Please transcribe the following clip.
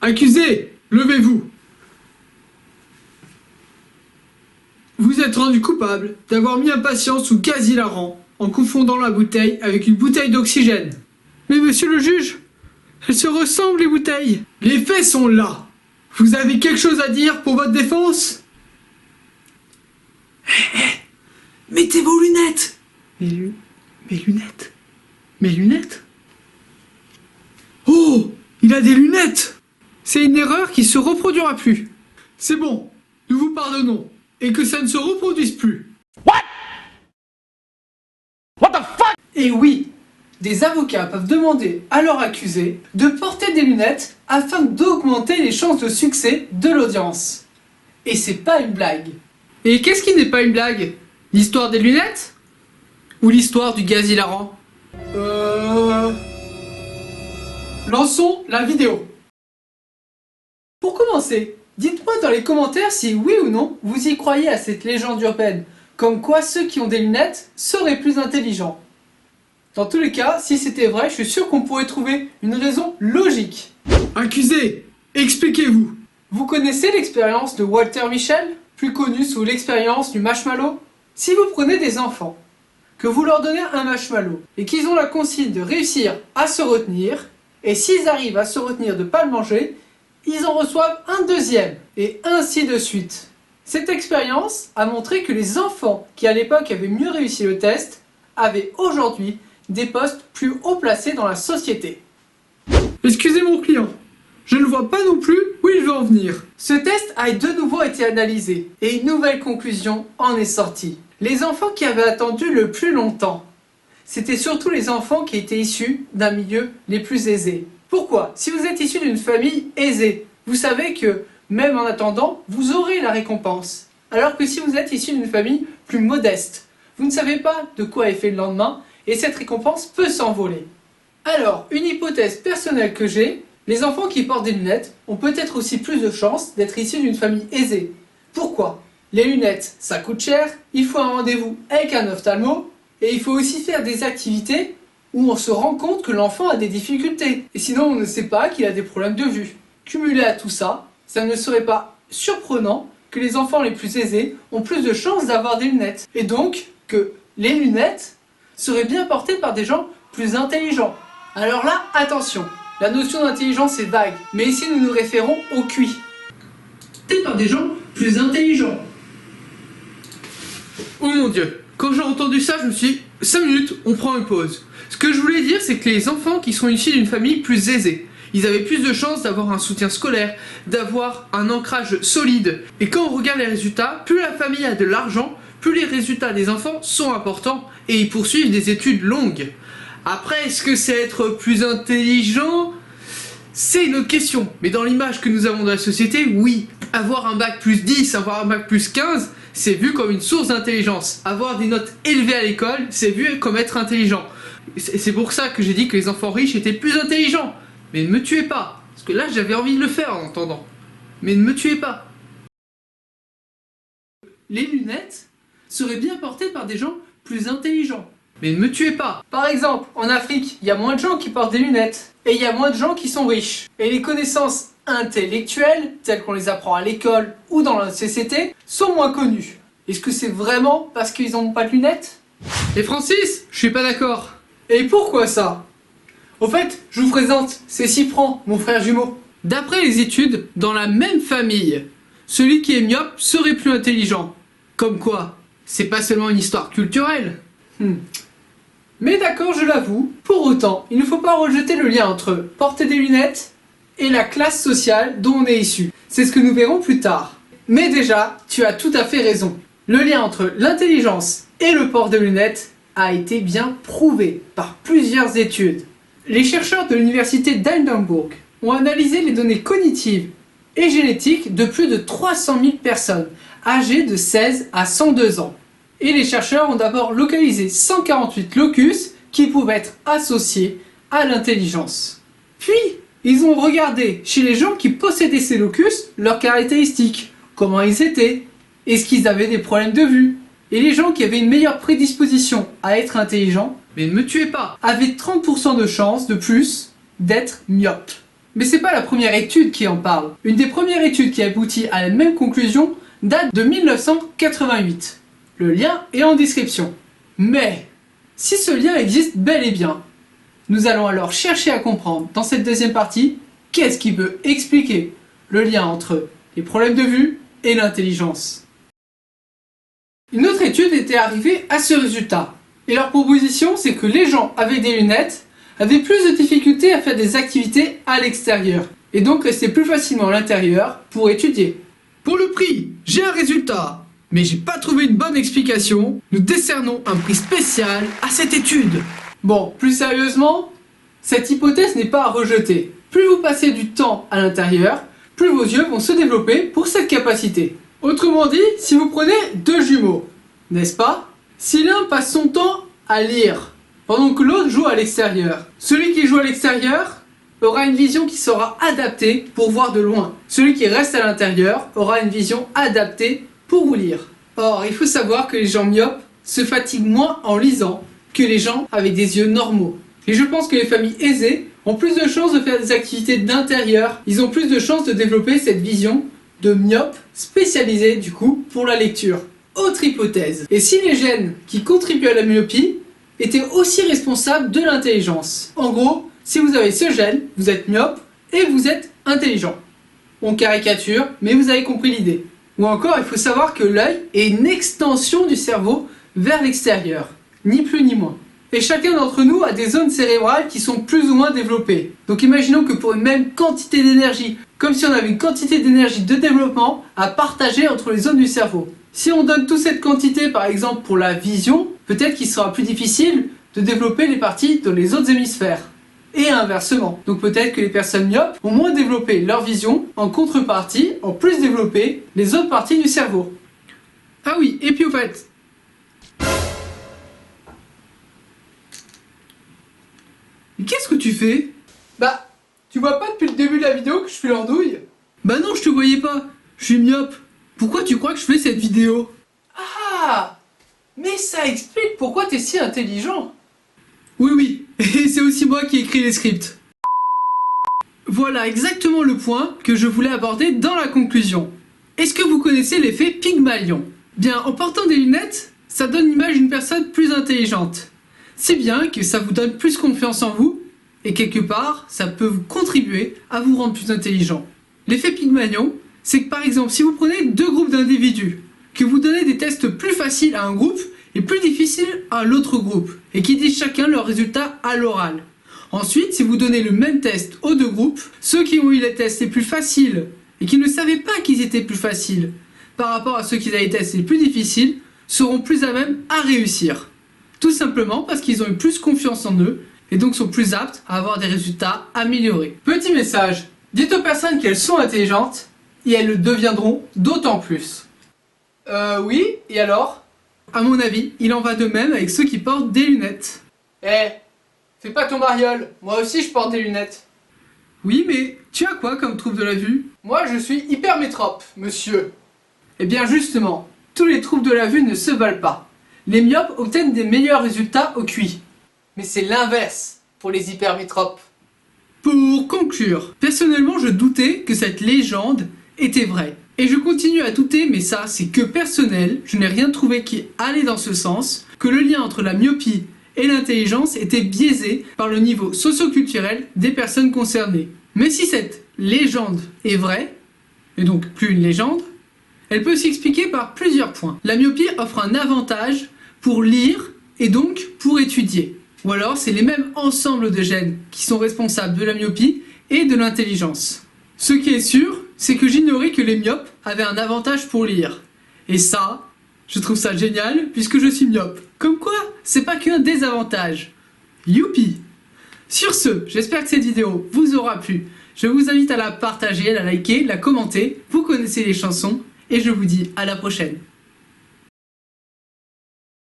Accusé, levez-vous. Vous êtes rendu coupable d'avoir mis un patient sous gaz hilarant en confondant la bouteille avec une bouteille d'oxygène. Mais monsieur le juge, elles se ressemblent les bouteilles. Les faits sont là. Vous avez quelque chose à dire pour votre défense? Mettez vos lunettes. Mes lunettes? Mes lunettes? Oh, il a des lunettes. C'est une erreur qui se reproduira plus. C'est bon, nous vous pardonnons. Et que ça ne se reproduise plus. What the fuck? Et oui, des avocats peuvent demander à leur accusé de porter des lunettes afin d'augmenter les chances de succès de l'audience. Et c'est pas une blague. Et qu'est-ce qui n'est pas une blague? L'histoire des lunettes? Ou l'histoire du gaz hilarant? Lançons la vidéo. Pour commencer, dites-moi dans les commentaires si oui ou non vous y croyez à cette légende urbaine, comme quoi ceux qui ont des lunettes seraient plus intelligents. Dans tous les cas, si c'était vrai, je suis sûr qu'on pourrait trouver une raison logique. Accusé, expliquez-vous. Vous connaissez l'expérience de Walter Mischel, plus connu sous l'expérience du marshmallow? Si vous prenez des enfants, que vous leur donnez un marshmallow, et qu'ils ont la consigne de réussir à se retenir, et s'ils arrivent à se retenir de ne pas le manger, ils en reçoivent un deuxième, et ainsi de suite. Cette expérience a montré que les enfants qui à l'époque avaient mieux réussi le test avaient aujourd'hui des postes plus haut placés dans la société. Excusez mon client, je ne vois pas non plus où il veut en venir. Ce test a de nouveau été analysé, et une nouvelle conclusion en est sortie. Les enfants qui avaient attendu le plus longtemps, c'était surtout les enfants qui étaient issus d'un milieu les plus aisés. Pourquoi? Si vous êtes issu d'une famille aisée, vous savez que, même en attendant, vous aurez la récompense. Alors que si vous êtes issu d'une famille plus modeste, vous ne savez pas de quoi est fait le lendemain, et cette récompense peut s'envoler. Alors, une hypothèse personnelle que j'ai, les enfants qui portent des lunettes ont peut-être aussi plus de chances d'être issus d'une famille aisée. Pourquoi? Les lunettes, ça coûte cher, il faut un rendez-vous avec un ophtalmo, et il faut aussi faire des activités où on se rend compte que l'enfant a des difficultés. Et sinon, on ne sait pas qu'il a des problèmes de vue. Cumulé à tout ça, ça ne serait pas surprenant que les enfants les plus aisés ont plus de chances d'avoir des lunettes. Et donc, que les lunettes seraient bien portées par des gens plus intelligents. Alors là, attention, la notion d'intelligence est vague, mais ici nous nous référons au QI. Portées par des gens plus intelligents. Oh mon Dieu, quand j'ai entendu ça, je me suis dit, 5 minutes, on prend une pause. Ce que je voulais dire, c'est que les enfants qui sont issus d'une famille plus aisée, ils avaient plus de chances d'avoir un soutien scolaire, d'avoir un ancrage solide. Et quand on regarde les résultats, plus la famille a de l'argent, plus les résultats des enfants sont importants et ils poursuivent des études longues. Après, est-ce que c'est être plus intelligent? C'est une autre question. Mais dans l'image que nous avons de la société, oui. Avoir un bac plus 10, avoir un bac plus 15, c'est vu comme une source d'intelligence. Avoir des notes élevées à l'école, c'est vu comme être intelligent. C'est pour ça que j'ai dit que les enfants riches étaient plus intelligents. Mais ne me tuez pas. Parce que là, j'avais envie de le faire en entendant. Mais ne me tuez pas. Les lunettes seraient bien portées par des gens plus intelligents. Mais ne me tuez pas. Par exemple, en Afrique, il y a moins de gens qui portent des lunettes. Et il y a moins de gens qui sont riches. Et les connaissances intellectuelles, telles qu'on les apprend à l'école ou dans la société, sont moins connues. Est-ce que c'est vraiment parce qu'ils n'ont pas de lunettes? Et Francis, je suis pas d'accord. Et pourquoi ça? Au fait, je vous présente, c'est Cypran, mon frère jumeau. D'après les études, dans la même famille, celui qui est myope serait plus intelligent. Comme quoi, c'est pas seulement une histoire culturelle. Mais d'accord, je l'avoue, pour autant, il ne faut pas rejeter le lien entre porter des lunettes et la classe sociale dont on est issu. C'est ce que nous verrons plus tard. Mais déjà, tu as tout à fait raison. Le lien entre l'intelligence et le port de lunettes a été bien prouvé par plusieurs études. Les chercheurs de l'université d'Edinburgh ont analysé les données cognitives et génétiques de plus de 300 000 personnes âgées de 16 à 102 ans. Et les chercheurs ont d'abord localisé 148 locus qui pouvaient être associés à l'intelligence. Puis, ils ont regardé chez les gens qui possédaient ces locus leurs caractéristiques, comment ils étaient, est-ce qu'ils avaient des problèmes de vue. Et les gens qui avaient une meilleure prédisposition à être intelligents, mais ne me tuez pas, avaient 30% de chance de plus d'être myopes. Mais c'est pas la première étude qui en parle. Une des premières études qui aboutit à la même conclusion date de 1988. Le lien est en description. Mais, si ce lien existe bel et bien, nous allons alors chercher à comprendre dans cette deuxième partie qu'est-ce qui peut expliquer le lien entre les problèmes de vue et l'intelligence. Une autre étude était arrivée à ce résultat. Et leur proposition, c'est que les gens avec des lunettes avaient plus de difficultés à faire des activités à l'extérieur et donc restaient plus facilement à l'intérieur pour étudier. Pour le prix, j'ai un résultat, mais j'ai pas trouvé une bonne explication. Nous décernons un prix spécial à cette étude. Bon, plus sérieusement, cette hypothèse n'est pas à rejeter. Plus vous passez du temps à l'intérieur, plus vos yeux vont se développer pour cette capacité. Autrement dit, si vous prenez deux jumeaux, n'est-ce pas? Si l'un passe son temps à lire, pendant que l'autre joue à l'extérieur, celui qui joue à l'extérieur aura une vision qui sera adaptée pour voir de loin. Celui qui reste à l'intérieur aura une vision adaptée pour vous lire. Or, il faut savoir que les gens myopes se fatiguent moins en lisant que les gens avec des yeux normaux. Et je pense que les familles aisées ont plus de chances de faire des activités d'intérieur. Ils ont plus de chances de développer cette vision de myope spécialisée du coup pour la lecture. Autre hypothèse. Et si les gènes qui contribuent à la myopie étaient aussi responsables de l'intelligence? En gros, si vous avez ce gène, vous êtes myope et vous êtes intelligent. On caricature, mais vous avez compris l'idée. Ou encore, il faut savoir que l'œil est une extension du cerveau vers l'extérieur, ni plus ni moins. Et chacun d'entre nous a des zones cérébrales qui sont plus ou moins développées. Donc imaginons que pour une même quantité d'énergie, comme si on avait une quantité d'énergie de développement à partager entre les zones du cerveau. Si on donne toute cette quantité par exemple pour la vision, peut-être qu'il sera plus difficile de développer les parties dans les autres hémisphères. Et inversement. Donc peut-être que les personnes myopes ont moins développé leur vision, en contrepartie, ont plus développé les autres parties du cerveau. Ah oui, et puis au fait... Mais qu'est-ce que tu fais? Bah, tu vois pas depuis le début de la vidéo que je fais l'andouille? Bah non, je te voyais pas. Je suis myope. Pourquoi tu crois que je fais cette vidéo? Ah! Mais ça explique pourquoi t'es si intelligent. Oui, et c'est aussi moi qui écris les scripts. Voilà exactement le point que je voulais aborder dans la conclusion. Est-ce que vous connaissez l'effet Pygmalion? Bien, en portant des lunettes, ça donne l'image d'une personne plus intelligente. Si bien que ça vous donne plus confiance en vous, et quelque part, ça peut vous contribuer à vous rendre plus intelligent. L'effet Pygmalion, c'est que par exemple, si vous prenez deux groupes d'individus, que vous donnez des tests plus faciles à un groupe et plus difficiles à l'autre groupe, et qui disent chacun leurs résultats à l'oral. Ensuite, si vous donnez le même test aux deux groupes, ceux qui ont eu les tests les plus faciles, et qui ne savaient pas qu'ils étaient plus faciles, par rapport à ceux qui avaient les tests les plus difficiles, seront plus à même à réussir. Tout simplement parce qu'ils ont eu plus confiance en eux, et donc sont plus aptes à avoir des résultats améliorés. Petit message, dites aux personnes qu'elles sont intelligentes, et elles le deviendront d'autant plus. Oui, et alors? À mon avis, il en va de même avec ceux qui portent des lunettes. Fais pas ton mariole, moi aussi je porte des lunettes. Oui, mais tu as quoi comme trouble de la vue? Moi je suis hypermétrope, monsieur. Eh bien justement, tous les troubles de la vue ne se valent pas. Les myopes obtiennent des meilleurs résultats au QI. Mais c'est l'inverse pour les hypermétropes. Pour conclure, personnellement je doutais que cette légende était vraie. Et je continue à douter, mais ça c'est que personnel, je n'ai rien trouvé qui allait dans ce sens, que le lien entre la myopie et l'intelligence était biaisé par le niveau socio-culturel des personnes concernées. Mais si cette légende est vraie, et donc plus une légende, elle peut s'expliquer par plusieurs points. La myopie offre un avantage pour lire et donc pour étudier. Ou alors c'est les mêmes ensembles de gènes qui sont responsables de la myopie et de l'intelligence. Ce qui est sûr, c'est que j'ignorais que les myopes avaient un avantage pour lire. Et ça, je trouve ça génial puisque je suis myope. Comme quoi, c'est pas qu'un désavantage. Youpi! Sur ce, j'espère que cette vidéo vous aura plu. Je vous invite à la partager, à la liker, la commenter. Vous connaissez les chansons et je vous dis à la prochaine.